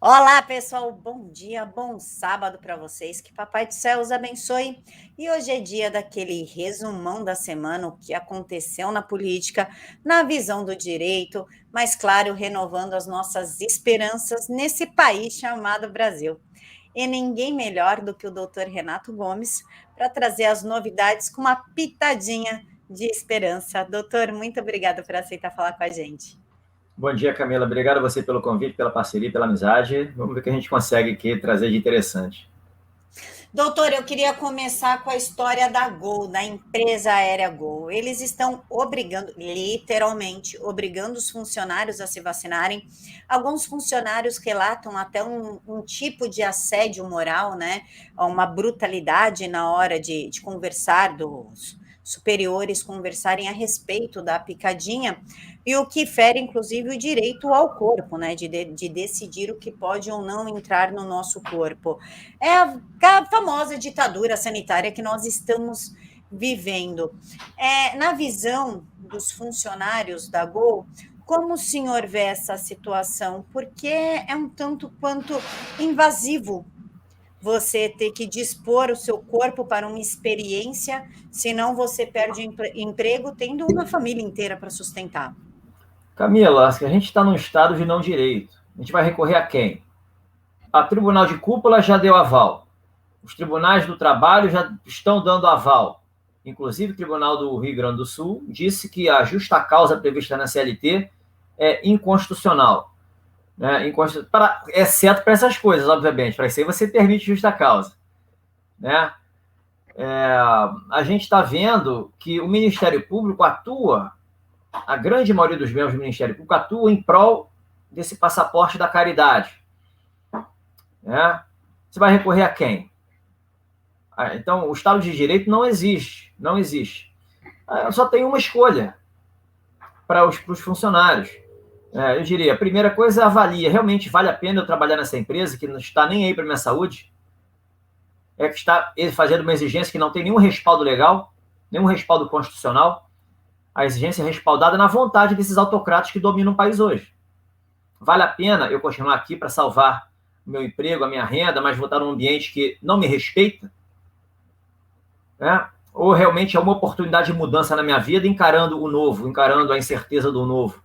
Olá, pessoal, bom dia, bom sábado para vocês, que Papai do Céu os abençoe. E hoje é dia daquele resumão da semana, o que aconteceu na política, na visão do direito, mas claro, renovando as nossas esperanças nesse país chamado Brasil. E ninguém melhor do que o doutor Renato Gomes para trazer as novidades com uma pitadinha de esperança. Doutor, muito obrigada por aceitar falar com a gente. Bom dia, Camila. Obrigado a você pelo convite, pela parceria, pela amizade. Vamos ver o que a gente consegue aqui trazer de interessante. Doutor, eu queria começar com a história da Gol, da empresa aérea Gol. Eles estão obrigando, literalmente, obrigando os funcionários a se vacinarem. Alguns funcionários relatam até um tipo de assédio moral, né? Uma brutalidade na hora de conversar dos superiores conversarem a respeito da picadinha, e o que fere, inclusive, o direito ao corpo, né? De decidir o que pode ou não entrar no nosso corpo. É a famosa ditadura sanitária que nós estamos vivendo. Na visão dos funcionários da Gol, como o senhor vê essa situação? Porque é um tanto quanto invasivo você ter que dispor o seu corpo para uma experiência, senão você perde emprego tendo uma família inteira para sustentar. Camila, a gente está num estado de não direito. A gente vai recorrer a quem? A Tribunal de Cúpula já deu aval. Os tribunais do trabalho já estão dando aval. Inclusive, o Tribunal do Rio Grande do Sul disse que a justa causa prevista na CLT é inconstitucional. Né? Exceto para essas coisas, obviamente. Para isso aí você permite justa causa. Né? A gente está vendo que o Ministério Público atua, a grande maioria dos membros do Ministério Público atua em prol desse passaporte da caridade. Né? Você vai recorrer a quem? Então, o Estado de Direito não existe. Não existe. Só tem uma escolha para os funcionários. Eu diria, a primeira coisa, avalia, realmente vale a pena eu trabalhar nessa empresa que não está nem aí para a minha saúde? Que está fazendo uma exigência que não tem nenhum respaldo legal, nenhum respaldo constitucional. A exigência é respaldada na vontade desses autocratas que dominam o país hoje. Vale a pena eu continuar aqui para salvar o meu emprego, a minha renda, mas vou estar num ambiente que não me respeita? Ou realmente é uma oportunidade de mudança na minha vida, encarando o novo, encarando a incerteza do novo?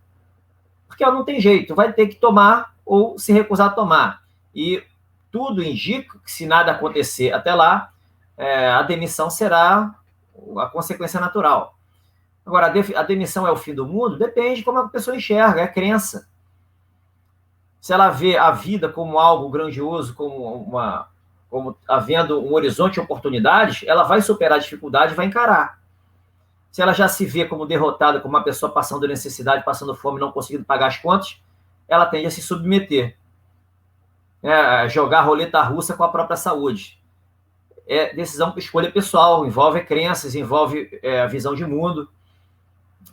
Porque não tem jeito, vai ter que tomar ou se recusar a tomar. E tudo indica que, se nada acontecer até lá, a demissão será a consequência natural. Agora, a demissão é o fim do mundo? Depende de como a pessoa enxerga, é crença. Se ela vê a vida como algo grandioso, como havendo um horizonte de oportunidades, ela vai superar a dificuldade e vai encarar. Se ela já se vê como derrotada, como uma pessoa passando necessidade, passando fome, não conseguindo pagar as contas, ela tende a se submeter. Jogar roleta russa com a própria saúde. É decisão, escolha pessoal, envolve crenças, envolve a visão de mundo.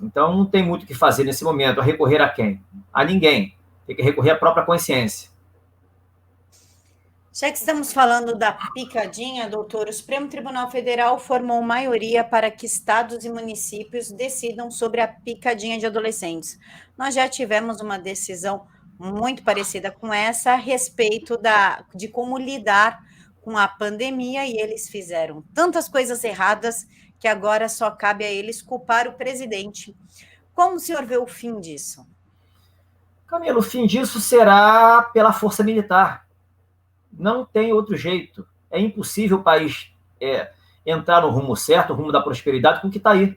Então, não tem muito o que fazer nesse momento. A recorrer a quem? A ninguém. Tem que recorrer à própria consciência. Já que estamos falando da picadinha, doutor, o Supremo Tribunal Federal formou maioria para que estados e municípios decidam sobre a picadinha de adolescentes. Nós já tivemos uma decisão muito parecida com essa a respeito de como lidar com a pandemia, e eles fizeram tantas coisas erradas que agora só cabe a eles culpar o presidente. Como o senhor vê o fim disso? Camilo, o fim disso será pela força militar. Não tem outro jeito. É impossível o país entrar no rumo certo, o rumo da prosperidade, com o que está aí.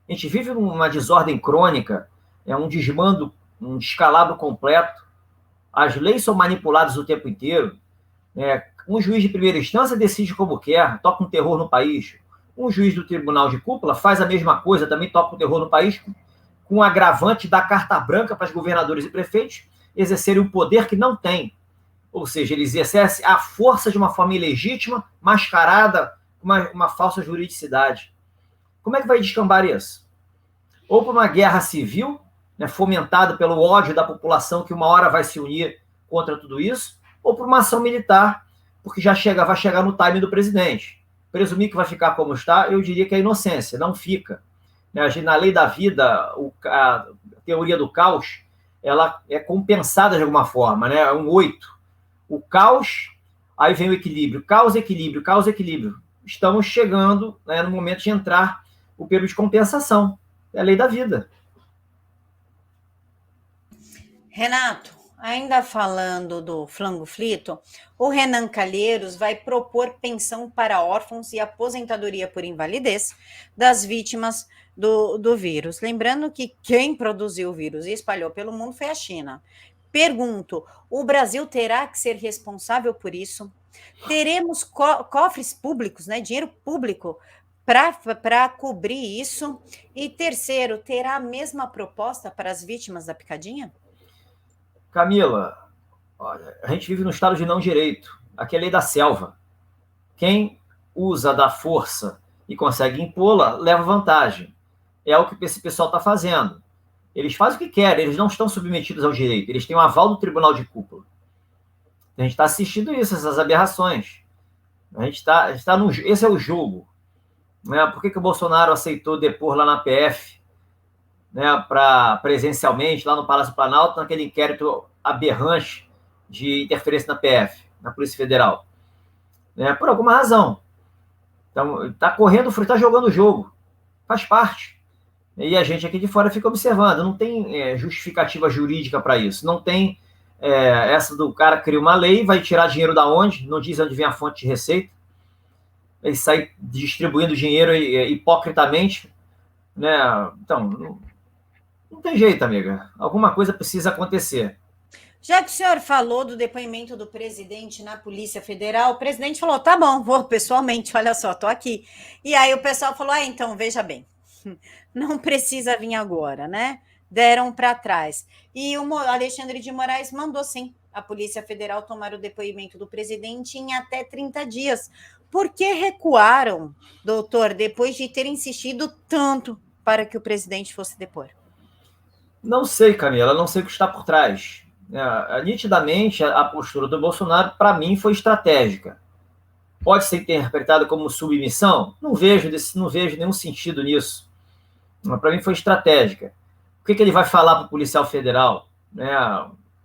A gente vive uma desordem crônica, um desmando, um descalabro completo. As leis são manipuladas o tempo inteiro. Um juiz de primeira instância decide como quer, toca um terror no país. Um juiz do Tribunal de Cúpula faz a mesma coisa, também toca um terror no país, com o agravante da carta branca para os governadores e prefeitos exercerem um poder que não têm. Ou seja, eles exercem a força de uma forma ilegítima, mascarada, uma falsa juridicidade. Como é que vai descambar isso? Ou por uma guerra civil, fomentada pelo ódio da população que uma hora vai se unir contra tudo isso, ou por uma ação militar, porque vai chegar no time do presidente. Presumir que vai ficar como está, eu diria que é inocência, não fica. Na lei da vida, a teoria do caos, ela é compensada de alguma forma, é um 8. o caos, aí vem o equilíbrio, caos, equilíbrio, caos, equilíbrio. Estamos chegando, né, no momento de entrar o período de compensação. É a lei da vida. Renato, ainda falando do flango frito, o Renan Calheiros vai propor pensão para órfãos e aposentadoria por invalidez das vítimas do vírus. Lembrando que quem produziu o vírus e espalhou pelo mundo foi a China. Pergunto, o Brasil terá que ser responsável por isso? Teremos cofres públicos, né, dinheiro público, para cobrir isso? E terceiro, terá a mesma proposta para as vítimas da picadinha? Camila, olha, a gente vive num estado de não direito. Aqui é a lei da selva. Quem usa da força e consegue impô-la, leva vantagem. É o que esse pessoal está fazendo. Eles fazem o que querem, eles não estão submetidos ao direito. Eles têm o aval do Tribunal de Cúpula. A gente está assistindo isso, essas aberrações. A gente está no, esse é o jogo. Né? Por que o Bolsonaro aceitou depor lá na PF, né, presencialmente, lá no Palácio Planalto, naquele inquérito aberrante de interferência na PF, na Polícia Federal? Né? Por alguma razão. Então, está correndo, está jogando o jogo. Faz parte. E a gente aqui de fora fica observando. Não tem justificativa jurídica para isso. Não tem essa do cara cria uma lei, vai tirar dinheiro da onde? Não diz onde vem a fonte de receita. Ele sai distribuindo dinheiro hipocritamente. Né? Então, não tem jeito, amiga. Alguma coisa precisa acontecer. Já que o senhor falou do depoimento do presidente na Polícia Federal, o presidente falou, tá bom, vou pessoalmente, olha só, tô aqui. E aí o pessoal falou, então, veja bem, não precisa vir agora, né? Deram para trás. E o Alexandre de Moraes mandou, sim, a Polícia Federal tomar o depoimento do presidente em até 30 dias. Por que recuaram, doutor, depois de ter insistido tanto para que o presidente fosse depor? Não sei, Camila, não sei o que está por trás. Nitidamente, a postura do Bolsonaro, para mim, foi estratégica. Pode ser interpretada como submissão? Não vejo nenhum sentido nisso. Para mim, foi estratégica. O que ele vai falar para o policial federal?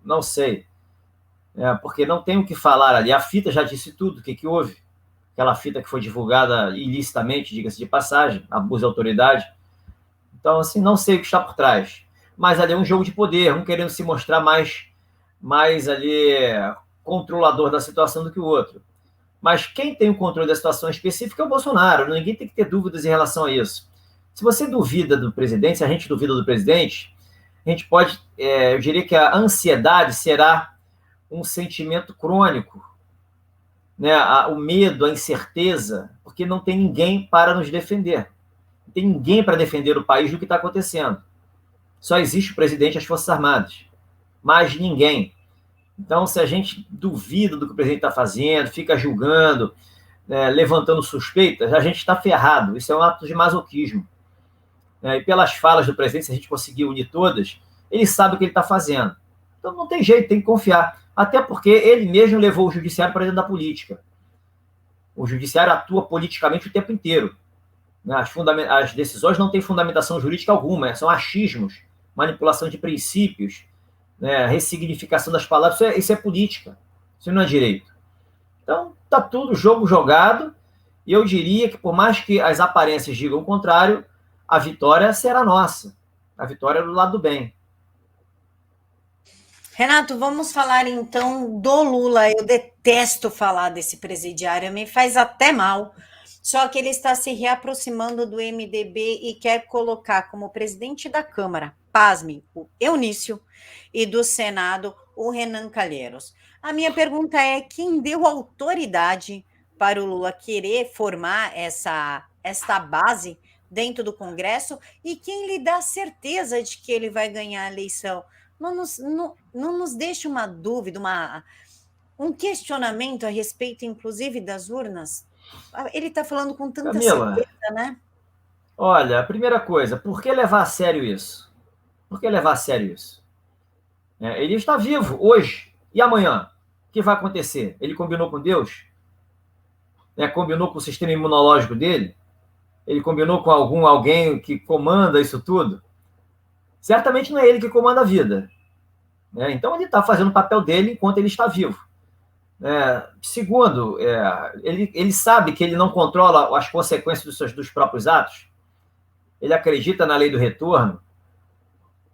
Não sei. Porque não tem o que falar ali. A fita já disse tudo. O que houve? Aquela fita que foi divulgada ilicitamente, diga-se de passagem, abuso de autoridade. Então, assim, não sei o que está por trás. Mas ali é um jogo de poder, um querendo se mostrar mais ali controlador da situação do que o outro. Mas quem tem o controle da situação específica é o Bolsonaro. Ninguém tem que ter dúvidas em relação a isso. Se você duvida do presidente, se a gente duvida do presidente, a gente pode, eu diria que a ansiedade será um sentimento crônico, né? O medo, a incerteza, porque não tem ninguém para nos defender. Não tem ninguém para defender o país do que está acontecendo. Só existe o presidente e as Forças Armadas. Mais ninguém. Então, se a gente duvida do que o presidente está fazendo, fica julgando, levantando suspeitas, a gente está ferrado. Isso é um ato de masoquismo. E pelas falas do presidente, se a gente conseguir unir todas, ele sabe o que ele está fazendo. Então, não tem jeito, tem que confiar. Até porque ele mesmo levou o judiciário para dentro da política. O judiciário atua politicamente o tempo inteiro. As decisões não têm fundamentação jurídica alguma, são achismos, manipulação de princípios, ressignificação das palavras, isso é política, isso não é direito. Então, está tudo jogo jogado, e eu diria que, por mais que as aparências digam o contrário, a vitória será nossa, a vitória é do lado do bem. Renato, vamos falar então do Lula. Eu detesto falar desse presidiário, me faz até mal. Só que ele está se reaproximando do MDB e quer colocar como presidente da Câmara, pasme, o Eunício, e do Senado, o Renan Calheiros. A minha pergunta é: quem deu autoridade para o Lula querer formar esta base dentro do Congresso e quem lhe dá certeza de que ele vai ganhar a eleição? Não nos deixa uma dúvida, um questionamento a respeito, inclusive, das urnas? Ele está falando com tanta Camila, certeza, né? Olha, a primeira coisa, por que levar a sério isso? Por que levar a sério isso? Ele está vivo hoje e amanhã. O que vai acontecer? Ele combinou com Deus? Combinou com o sistema imunológico dele? Ele combinou com alguém que comanda isso tudo? Certamente não é ele que comanda a vida. Então ele está fazendo o papel dele enquanto ele está vivo. Segundo, ele sabe que ele não controla as consequências dos próprios atos. Ele acredita na lei do retorno.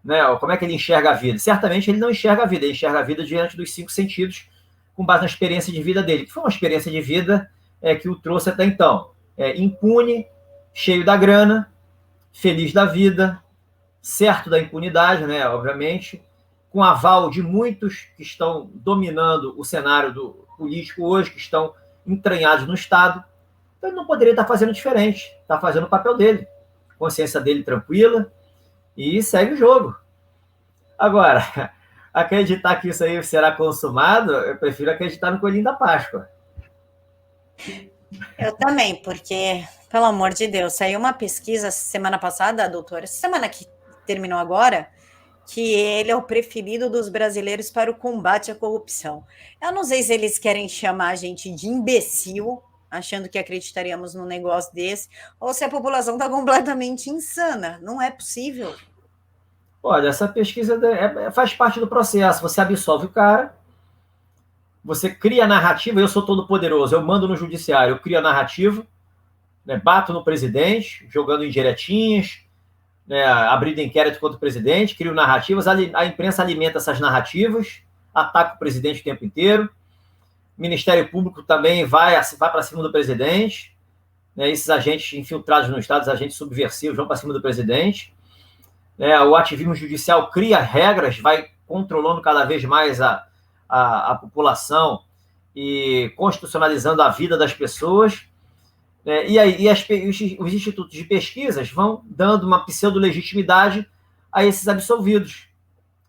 Né? Como é que ele enxerga a vida? Certamente ele não enxerga a vida, ele enxerga a vida diante dos 5 sentidos, com base na experiência de vida dele, que foi uma experiência de vida que o trouxe até então. Impune, cheio da grana, feliz da vida, certo da impunidade, né, obviamente, com aval de muitos que estão dominando o cenário político hoje, que estão entranhados no Estado. Então ele não poderia estar fazendo diferente, está fazendo o papel dele, consciência dele tranquila, e segue o jogo. Agora, acreditar que isso aí será consumado, eu prefiro acreditar no coelhinho da Páscoa. Eu também, porque, pelo amor de Deus, saiu uma pesquisa semana passada, doutora, semana que terminou agora, que ele é o preferido dos brasileiros para o combate à corrupção. Eu não sei se eles querem chamar a gente de imbecil, achando que acreditaríamos num negócio desse, ou se a população está completamente insana. Não é possível. Olha, essa pesquisa faz parte do processo. Você absolve o cara, você cria a narrativa. Eu sou todo poderoso, eu mando no judiciário, eu crio a narrativa, né, bato no presidente, jogando indiretinhas, né, abrindo inquérito contra o presidente, crio narrativas, a imprensa alimenta essas narrativas, ataca o presidente o tempo inteiro, o Ministério Público também vai para cima do presidente, né, esses agentes infiltrados no Estado, esses agentes subversivos vão para cima do presidente, o ativismo judicial cria regras, vai controlando cada vez mais a população e constitucionalizando a vida das pessoas. E aí os institutos de pesquisas vão dando uma pseudo-legitimidade a esses absolvidos.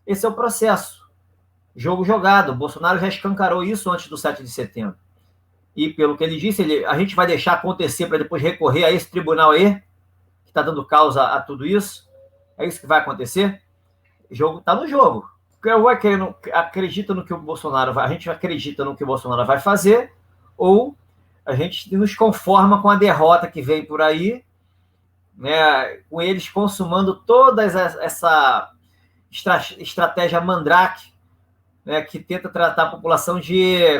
Esse é o processo. Jogo jogado. O Bolsonaro já escancarou isso antes do 7 de setembro. E, pelo que ele disse, a gente vai deixar acontecer para depois recorrer a esse tribunal aí, que está dando causa a tudo isso. É isso que vai acontecer? O jogo está no jogo. Acredita no que o Bolsonaro vai, a gente acredita no que o Bolsonaro vai fazer, ou a gente nos conforma com a derrota que vem por aí, né, com eles consumando toda essa estratégia mandrake, né, que tenta tratar a população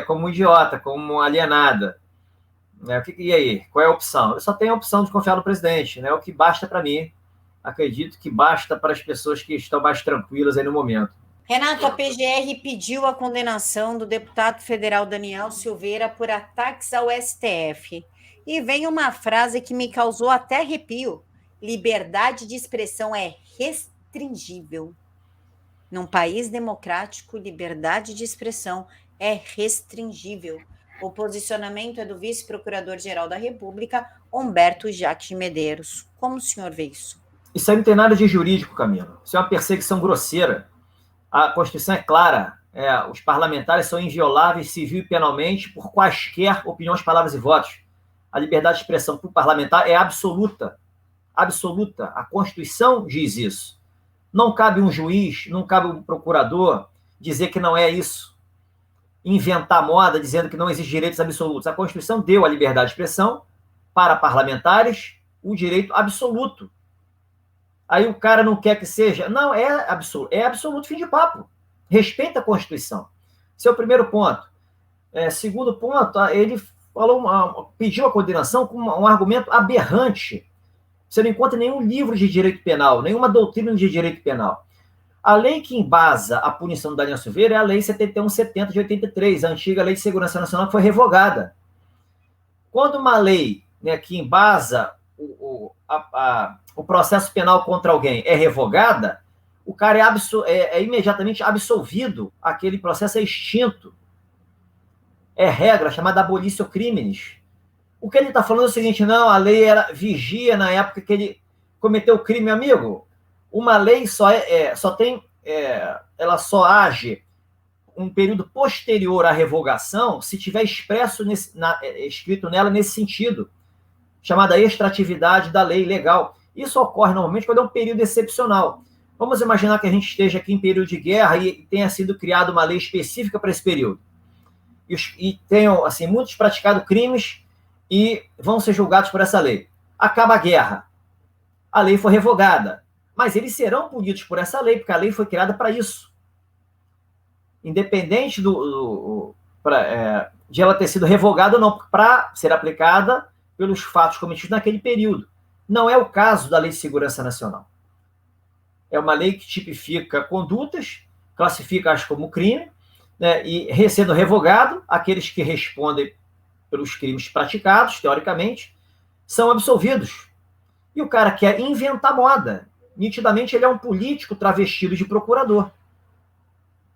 como idiota, como alienada. Né? E aí? Qual é a opção? Eu só tenho a opção de confiar no presidente, né? O que basta para mim. Acredito que basta para as pessoas que estão mais tranquilas aí no momento. Renato, a PGR pediu a condenação do deputado federal Daniel Silveira por ataques ao STF. E vem uma frase que me causou até arrepio. Liberdade de expressão é restringível. Num país democrático, liberdade de expressão é restringível. O posicionamento é do vice-procurador-geral da República, Humberto Jacques de Medeiros. Como o senhor vê isso? Isso aí não tem nada de jurídico, Camila. Isso é uma perseguição grosseira. A Constituição é clara. Os parlamentares são invioláveis civil e penalmente por quaisquer opiniões, palavras e votos. A liberdade de expressão para o parlamentar é absoluta. Absoluta. A Constituição diz isso. Não cabe um juiz, não cabe um procurador dizer que não é isso. Inventar moda dizendo que não existem direitos absolutos. A Constituição deu a liberdade de expressão para parlamentares o direito absoluto. Aí o cara não quer que seja. Não, é absoluto, fim de papo. Respeita a Constituição. Esse é o primeiro ponto. Segundo ponto, ele pediu a condenação com um argumento aberrante. Você não encontra nenhum livro de direito penal, nenhuma doutrina de direito penal. A lei que embasa a punição do Daniel Silveira é a Lei 7170 de 83, a antiga Lei de Segurança Nacional, que foi revogada. Quando uma lei, né, que embasa o processo penal contra alguém é revogada, o cara é imediatamente absolvido, aquele processo é extinto. É regra chamada abolitio criminis. O que ele está falando é o seguinte: não, a lei era vigia na época que ele cometeu o crime, amigo. Uma lei ela só age um período posterior à revogação se tiver escrito nela nesse sentido, chamada extratividade da lei legal. Isso ocorre normalmente quando é um período excepcional. Vamos imaginar que a gente esteja aqui em período de guerra e tenha sido criada uma lei específica para esse período. E tenham, assim, muitos praticado crimes e vão ser julgados por essa lei. Acaba a guerra. A lei foi revogada. Mas eles serão punidos por essa lei, porque a lei foi criada para isso. Independente de ela ter sido revogada ou não, para ser aplicada pelos fatos cometidos naquele período. Não é o caso da Lei de Segurança Nacional. É uma lei que tipifica condutas, classifica-as como crime, né, e, sendo revogado, aqueles que respondem pelos crimes praticados, teoricamente, são absolvidos. E o cara quer inventar moda. Nitidamente, ele é um político travestido de procurador.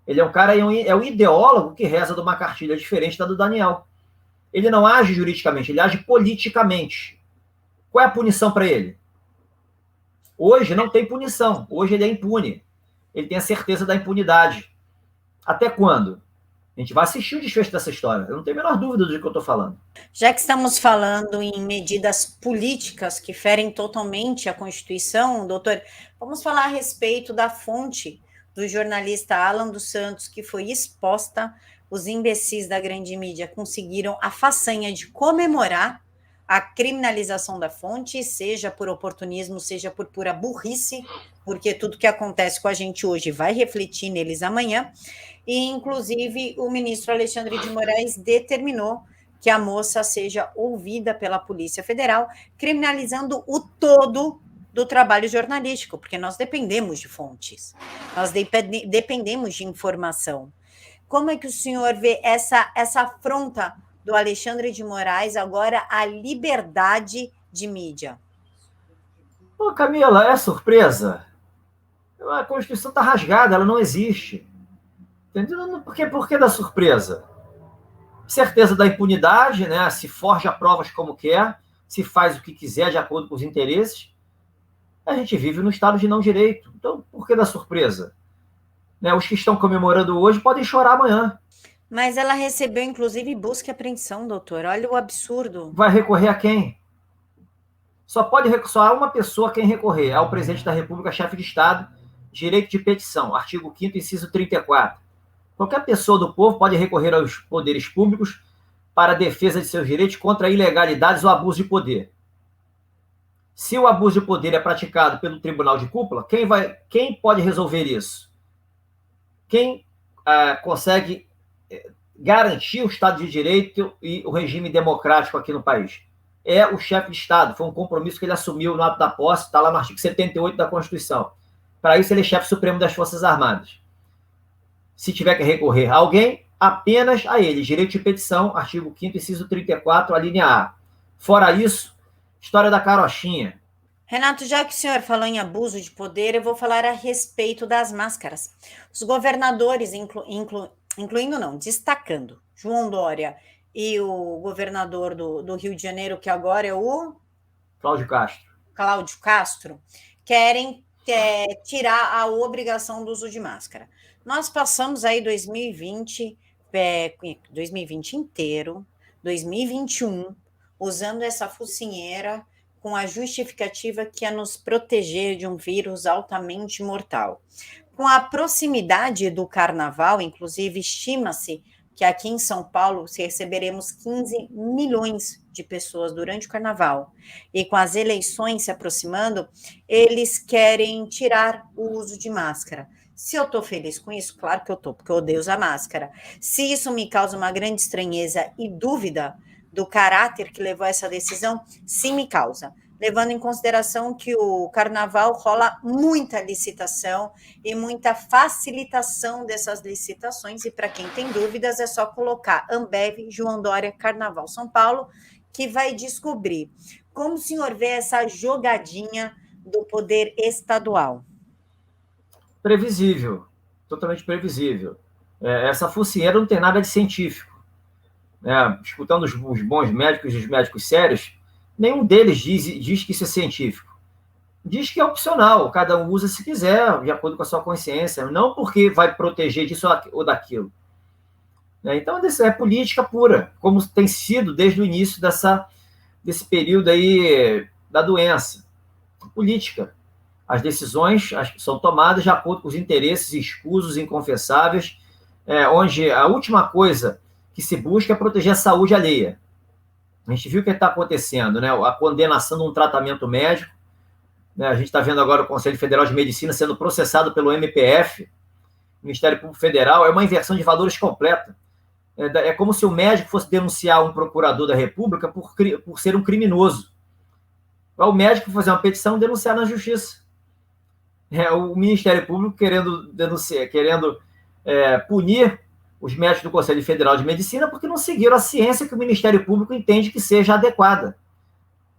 Ele é um cara, é um ideólogo que reza de uma cartilha diferente da do Daniel. Ele não age juridicamente, ele age politicamente. Qual é a punição para ele? Hoje não tem punição. Hoje ele é impune. Ele tem a certeza da impunidade. Até quando? A gente vai assistir o desfecho dessa história. Eu não tenho a menor dúvida do que eu estou falando. Já que estamos falando em medidas políticas que ferem totalmente a Constituição, doutor, vamos falar a respeito da fonte do jornalista Alan dos Santos, que foi exposta. Os imbecis da grande mídia conseguiram a façanha de comemorar a criminalização da fonte, seja por oportunismo, seja por pura burrice, porque tudo que acontece com a gente hoje vai refletir neles amanhã. E, inclusive, o ministro Alexandre de Moraes determinou que a moça seja ouvida pela Polícia Federal, criminalizando o todo do trabalho jornalístico, porque nós dependemos de fontes, nós dependemos de informação. Como é que o senhor vê essa afronta do Alexandre de Moraes agora à liberdade de mídia? Ô, Camila, é surpresa? A Constituição está rasgada, ela não existe. Entendeu? Por que da surpresa? Certeza da impunidade, né? Se forja provas como quer, se faz o que quiser de acordo com os interesses. A gente vive no estado de não direito. Então, por que da surpresa? Né? Os que estão comemorando hoje podem chorar amanhã. Mas ela recebeu, inclusive, busca e apreensão, doutor. Olha o absurdo. Vai recorrer a quem? Só há uma pessoa a quem recorrer, ao presidente da República, chefe de Estado, direito de petição, artigo 5º, inciso 34. Qualquer pessoa do povo pode recorrer aos poderes públicos para a defesa de seus direitos contra ilegalidades ou abuso de poder. Se o abuso de poder é praticado pelo tribunal de cúpula, quem pode resolver isso? Quem consegue garantir o Estado de Direito e o regime democrático aqui no país? É o chefe de Estado. Foi um compromisso que ele assumiu no ato da posse, está lá no artigo 78 da Constituição. Para isso, ele é chefe supremo das Forças Armadas. Se tiver que recorrer a alguém, apenas a ele. Direito de petição, artigo 5º, inciso 34, a linha A. Fora isso, história da carochinha. Renato, já que o senhor falou em abuso de poder, eu vou falar a respeito das máscaras. Os governadores, destacando João Dória e o governador do Rio de Janeiro, que agora é o Cláudio Castro, querem tirar a obrigação do uso de máscara. Nós passamos aí 2020 inteiro, 2021, usando essa focinheira com a justificativa que é nos proteger de um vírus altamente mortal. Com a proximidade do carnaval, inclusive, estima-se que aqui em São Paulo receberemos 15 milhões de pessoas durante o carnaval. E com as eleições se aproximando, eles querem tirar o uso de máscara. Se eu estou feliz com isso, claro que eu estou, porque eu odeio usar máscara. Se isso me causa uma grande estranheza e dúvida do caráter que levou a essa decisão, sim me causa. Levando em consideração que o carnaval rola muita licitação e muita facilitação dessas licitações, e para quem tem dúvidas é só colocar Ambev, João Dória, Carnaval São Paulo, que vai descobrir. Como o senhor vê essa jogadinha do poder estadual? Previsível, totalmente previsível. Essa focinheira não tem nada de científico. Escutando os bons médicos e os médicos sérios, nenhum deles diz que isso é científico. Diz que é opcional, cada um usa se quiser, de acordo com a sua consciência, não porque vai proteger disso ou daquilo. Então, é política pura, como tem sido desde o início desse período aí da doença. Política. As decisões são tomadas de acordo com os interesses escusos, inconfessáveis, onde a última coisa que se busca é proteger a saúde alheia. A gente viu o que está acontecendo, né? A condenação de um tratamento médico. Né? A gente está vendo agora o Conselho Federal de Medicina sendo processado pelo MPF, Ministério Público Federal. É uma inversão de valores completa. É como se o médico fosse denunciar um procurador da República por ser um criminoso. O médico fazer uma petição e denunciar na justiça. O Ministério Público querendo denunciar, punir os médicos do Conselho Federal de Medicina porque não seguiram a ciência que o Ministério Público entende que seja adequada.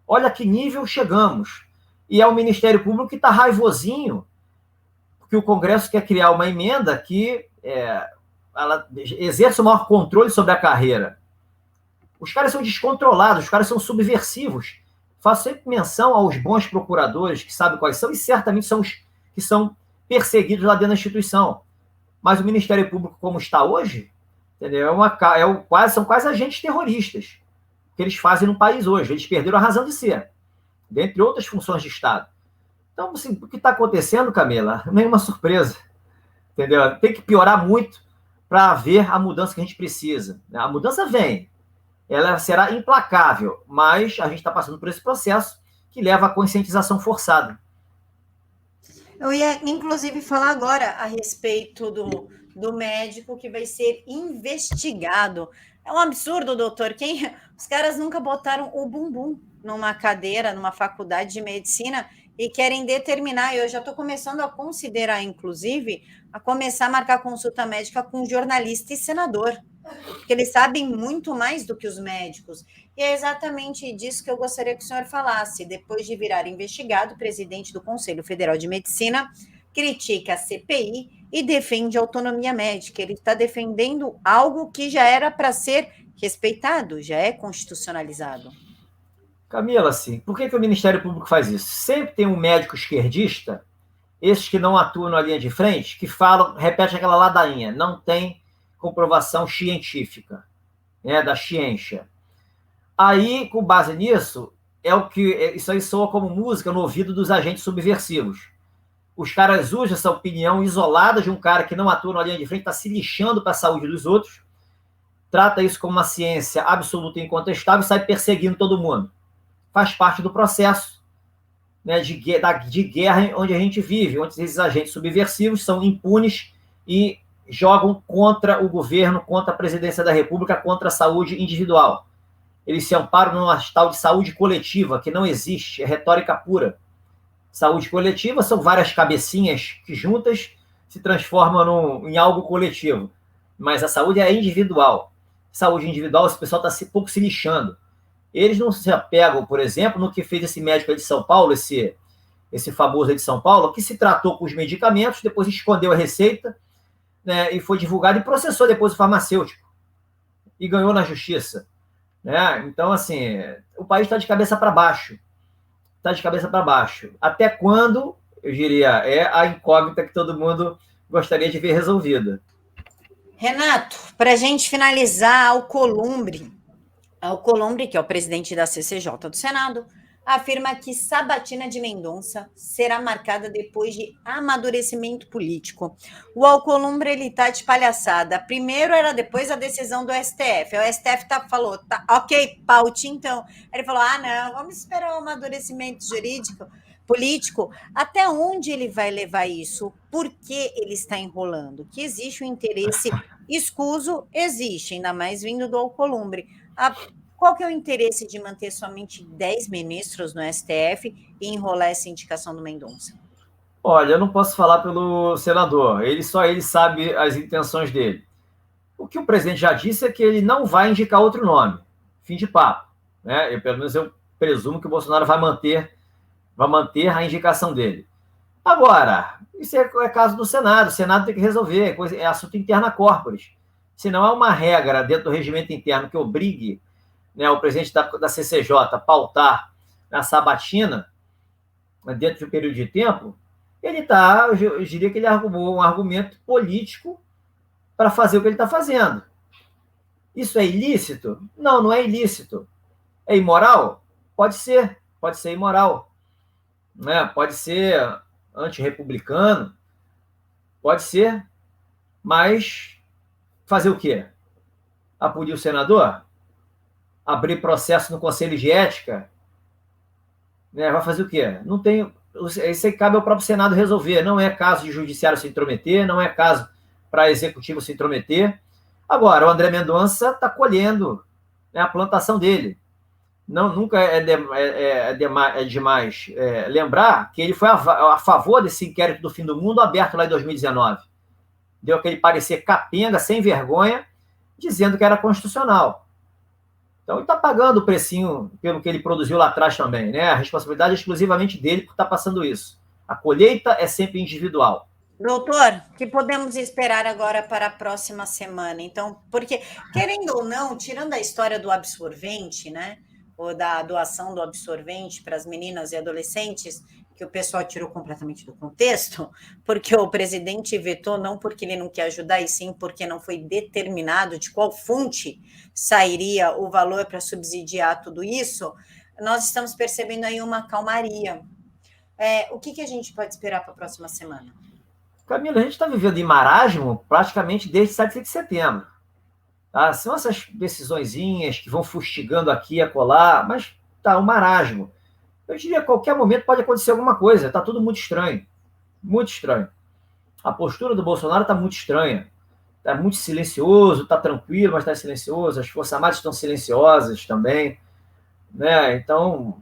Olha que nível chegamos. E é o Ministério Público que está raivosinho, porque o Congresso quer criar uma emenda que ela exerce o maior controle sobre a carreira. Os caras são descontrolados, os caras são subversivos. Faço sempre menção aos bons procuradores, que sabem quais são, e certamente são os que são perseguidos lá dentro da instituição. Mas o Ministério Público, como está hoje, entendeu? São quase agentes terroristas que eles fazem no país hoje. Eles perderam a razão de ser, dentre outras funções de Estado. Então, assim, o que está acontecendo, Camila, nenhuma surpresa. Entendeu? Tem que piorar muito para haver a mudança que a gente precisa. A mudança vem. Ela será implacável, mas a gente está passando por esse processo que leva à conscientização forçada. Eu ia, inclusive, falar agora a respeito do médico que vai ser investigado. É um absurdo, doutor. Os caras nunca botaram o bumbum numa cadeira, numa faculdade de medicina e querem determinar. Eu já estou começando a considerar, inclusive, a começar a marcar consulta médica com jornalista e senador, porque eles sabem muito mais do que os médicos. E é exatamente disso que eu gostaria que o senhor falasse. Depois de virar investigado, o presidente do Conselho Federal de Medicina critica a CPI e defende a autonomia médica. Ele está defendendo algo que já era para ser respeitado, já é constitucionalizado. Camila, assim, por que o Ministério Público faz isso? Sempre tem um médico esquerdista, esses que não atuam na linha de frente, que falam, repete aquela ladainha, não tem comprovação científica, da ciência. Aí, com base nisso, isso aí soa como música no ouvido dos agentes subversivos. Os caras usam essa opinião isolada de um cara que não atua na linha de frente, está se lixando para a saúde dos outros, trata isso como uma ciência absoluta e incontestável e sai perseguindo todo mundo. Faz parte do processo, de guerra onde a gente vive, onde esses agentes subversivos são impunes e jogam contra o governo, contra a presidência da República, contra a saúde individual. Eles se amparam numa tal de saúde coletiva, que não existe, é retórica pura. Saúde coletiva são várias cabecinhas que juntas se transformam em algo coletivo. Mas a saúde é individual. Saúde individual, esse pessoal está pouco se lixando. Eles não se apegam, por exemplo, no que fez esse médico aí de São Paulo, esse famoso aí de São Paulo, que se tratou com os medicamentos, depois escondeu a receita, e foi divulgado e processou depois o farmacêutico. E ganhou na justiça. Então, assim, o país está de cabeça para baixo. Está de cabeça para baixo. Até quando, eu diria, é a incógnita que todo mundo gostaria de ver resolvida. Renato, para a gente finalizar, Alcolumbre, que é o presidente da CCJ do Senado, afirma que Sabatina de Mendonça será marcada depois de amadurecimento político. O Alcolumbre, ele tá de palhaçada. Primeiro era depois da decisão do STF. O STF falou, tá, ok, paute então. Ele falou, não, vamos esperar o amadurecimento político. Até onde ele vai levar isso? Por que ele está enrolando? Que existe um interesse escuso? Existe, ainda mais vindo do Alcolumbre. Qual que é o interesse de manter somente 10 ministros no STF e enrolar essa indicação do Mendonça? Olha, eu não posso falar pelo senador. Só ele sabe as intenções dele. O que o presidente já disse é que ele não vai indicar outro nome. Fim de papo. Pelo menos eu presumo que o Bolsonaro vai manter a indicação dele. Agora, isso é caso do Senado. O Senado tem que resolver. É assunto interna corporis. Se não há uma regra dentro do regimento interno que obrigue o presidente da CCJ pautar a sabatina dentro de um período de tempo, eu diria que ele arrumou um argumento político para fazer o que ele está fazendo. Isso é ilícito? Não, não é ilícito. É imoral? Pode ser imoral. Pode ser antirrepublicano, pode ser, mas fazer o quê? Apudir o senador? Abrir processo no Conselho de Ética? Vai fazer o quê? Não tem. Isso aí cabe ao próprio Senado resolver. Não é caso de judiciário se intrometer, não é caso para executivo se intrometer. Agora, o André Mendonça está colhendo, né, a plantação dele. Não, nunca é demais lembrar que ele foi a favor desse inquérito do fim do mundo aberto lá em 2019. Deu aquele parecer capenga, sem vergonha, dizendo que era constitucional. Então, ele está pagando o precinho pelo que ele produziu lá atrás também, né? A responsabilidade é exclusivamente dele por estar passando isso. A colheita é sempre individual. Doutor, o que podemos esperar agora para a próxima semana? Então, porque, querendo ou não, tirando a história do absorvente, né? Ou da doação do absorvente para as meninas e adolescentes, que o pessoal tirou completamente do contexto, porque o presidente vetou não porque ele não quer ajudar, e sim porque não foi determinado de qual fonte sairia o valor para subsidiar tudo isso, nós estamos percebendo aí uma calmaria. O que a gente pode esperar para a próxima semana? Camila, a gente está vivendo em marasmo praticamente desde 7 de setembro. Tá? São essas decisõezinhas que vão fustigando aqui e acolá, mas tá um marasmo. Eu diria que a qualquer momento pode acontecer alguma coisa. Está tudo muito estranho. Muito estranho. A postura do Bolsonaro está muito estranha. Está muito silencioso, está tranquilo, mas está silencioso. As Forças Armadas estão silenciosas também. Né? Então,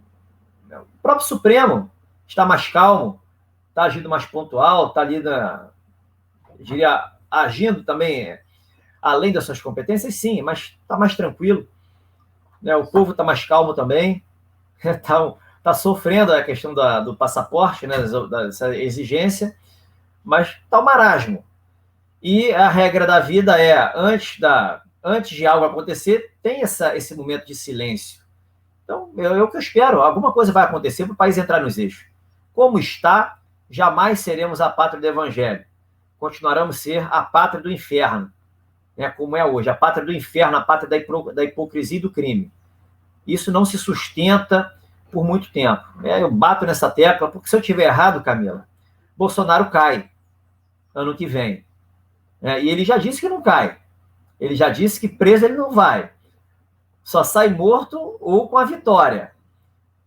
o próprio Supremo está mais calmo, está agindo mais pontual, está ali, eu diria, agindo também além das suas competências, sim, mas está mais tranquilo. Né? O povo está mais calmo também. Está sofrendo a questão do passaporte, né, dessa exigência, mas está o marasmo. E a regra da vida é, antes de algo acontecer, tem esse momento de silêncio. Então, o que eu espero, alguma coisa vai acontecer para o país entrar nos eixos. Como está, jamais seremos a pátria do evangelho. Continuaremos a ser a pátria do inferno, né, como é hoje, a pátria do inferno, a pátria da hipocrisia e do crime. Isso não se sustenta por muito tempo. Eu bato nessa tecla, porque se eu tiver errado, Camila, Bolsonaro cai ano que vem. E ele já disse que não cai. Ele já disse que preso ele não vai. Só sai morto ou com a vitória.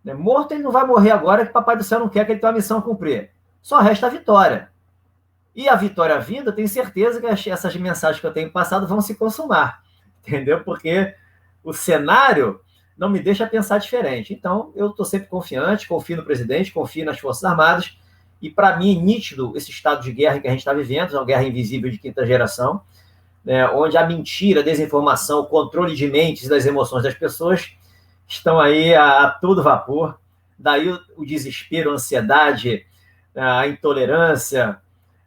Morto ele não vai morrer agora, que o Papai do Céu não quer que ele tenha uma missão a cumprir. Só resta a vitória. E a vitória vinda, tenho certeza que essas mensagens que eu tenho passado vão se consumar. Entendeu? Porque o cenário não me deixa pensar diferente. Então, eu estou sempre confiante, confio no presidente, confio nas Forças Armadas, e para mim é nítido esse estado de guerra que a gente está vivendo, uma guerra invisível de quinta geração, né, onde a mentira, a desinformação, o controle de mentes e das emoções das pessoas estão aí a todo vapor. Daí o desespero, a ansiedade, a intolerância,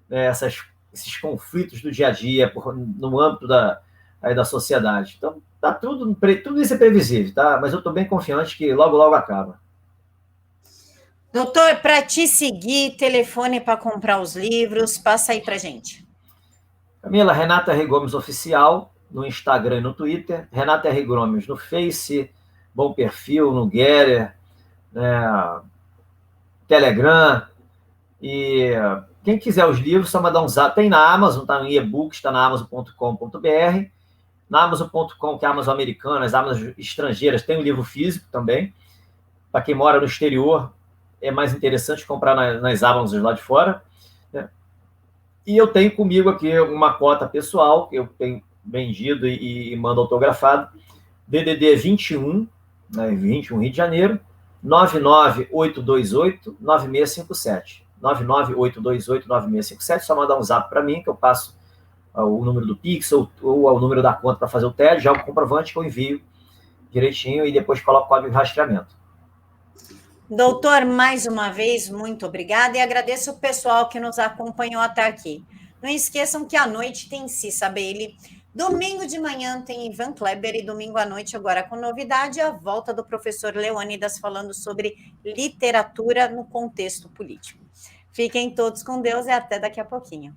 né, esses conflitos do dia a dia no âmbito da sociedade. Então, tá tudo isso é previsível, tá? Mas eu estou bem confiante que logo, logo acaba. Doutor, para te seguir, telefone para comprar os livros, passa aí para gente. Camila, Renata R. Gomes Oficial, no Instagram e no Twitter. Renata R. Gomes no Face, Bom Perfil, no Getter, né, Telegram. E quem quiser os livros, só mandar um zap. Tem na Amazon, está em e-book, está na amazon.com.br. Na Amazon.com, que é a Amazon americana, as Amazon estrangeiras, tem um livro físico também. Para quem mora no exterior, é mais interessante comprar nas Amazon lá de fora. Né? E eu tenho comigo aqui uma cota pessoal, que eu tenho vendido e mando autografado. DDD 21, né, 21 Rio de Janeiro, 99828-9657. 99828-9657. Só mandar um zap para mim, que eu passo o número do Pix ou o número da conta para fazer o TED, já o comprovante que eu envio direitinho e depois coloco o código de rastreamento. Doutor, mais uma vez, muito obrigada e agradeço o pessoal que nos acompanhou até aqui. Não esqueçam que à noite tem Cissa Bailey, domingo de manhã tem Ivan Kleber e domingo à noite, agora com novidade, a volta do professor Leônidas falando sobre literatura no contexto político. Fiquem todos com Deus e até daqui a pouquinho.